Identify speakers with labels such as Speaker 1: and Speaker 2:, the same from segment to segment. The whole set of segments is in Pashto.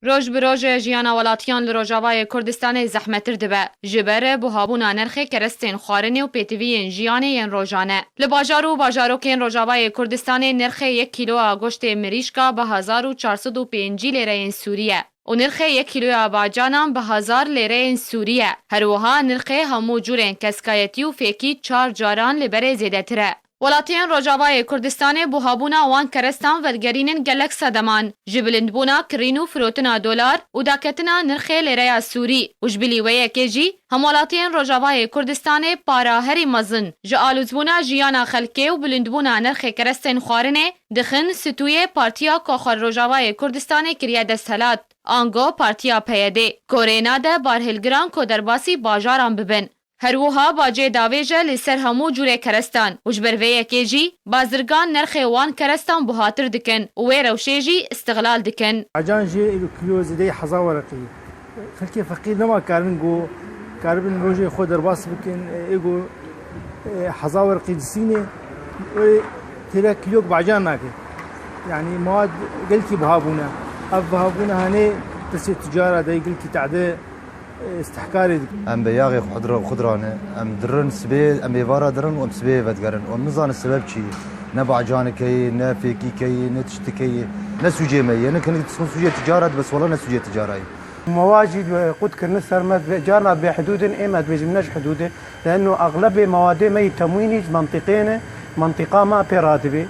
Speaker 1: روج به روج جیانا ولاتیان لروجاوای کردستان زحمتر دبه. جبره بوهابونا نرخ کرستین خوارنی و پیتوین جیانه ین روجانه. لباجارو باجاروکین روجاوای کردستان نرخ 1 کیلو آگوشت مریشکا به 1405 لیره این سوریه. و نرخ 1 کیلو باجانم به 1000 لیره این سوریه. هروها نرخ همو جورین کسکایتی و فیکی 4 جاران لبره زیده تره. ولاتیان روجاوای کردستان بوهابونا وان کرستان ولگرینن گلک صدمان جبلندبونا کرینو فروتنا دلار و داکتنا نرخ لیره سوری و جبلی ویکی جی هم ولاتیان روجاوای کردستان پارا هری مزن جالوزبونا جیانا خلکه و بلندبونا نرخ کرستن خوارنه دخن ستوی پارتیا کاخر روجاوای کردستان کریه دستهلات آنگو پارتیا پیده کورینا ده بارهلگران کو درباسی باجاران ببن هروها باجه داویجه لسر همو جوره کرستان و جبرویه که جی بازرگان نرخ وان کرستان بهاتر دکن و روشه جی استغلال دکن.
Speaker 2: عجان جی کیلو زیده حضا ورقی خلکی فقیر نما کارن گو کاربن روجه خود درباس بکن ایگو حضا ورقی جسینه و تیرا کیلو بعجان ناکه يعني مواد قلتي بهابونا بهابونا هني تسي تجارة دا قلتي تعدي استحكاري
Speaker 3: ام بياغي خضرانه ام درن سبي ام بيفارا درن وام سبي فتقرن وام نزان السبب شي نبع جانكي نافيكي كي نتشتكي نسوجي مي انا كنت سوجي تجاره بس والله نسوجي تجاره
Speaker 4: مواجد قد كنا سرمت جارنا بحدود ما بيجمناش حدوده لانه اغلب مواده ما تمويني منطقه ما براتبه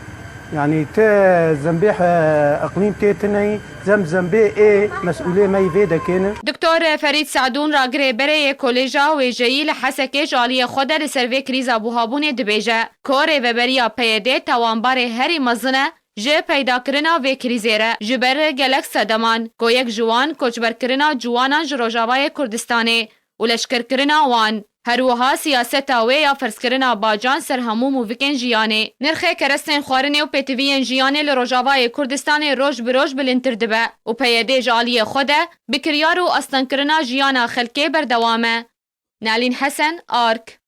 Speaker 4: يعني تا زنبيح اقليم تيتني زنبي ايه مسؤوليه ما يفيدا كان
Speaker 1: دكتور فريد سعدون راگره بره کوليجا و جيل حسكه جاليه خود لسروي كريزا بوهابون دبيجه كور و بريا پيده توانبار هري مزنه جه پیدا کرنا و کریزیره جبر گلک صدمان کو یک جوان کوچبر کرنا جوانان جروجاوای کردستانه و لشکر کرنا وان هروها سیاست و یا فرض کرنا باجان سر همو موکن جیانه نرخ کرستن خوارنه و پیتوین جیانه لروجاوای کردستان روج بروج بلنتر دبه و پیده جالی خوده بکریار و اصلا کرنا جیانا خلکه بردوامه. نالین حسن آرک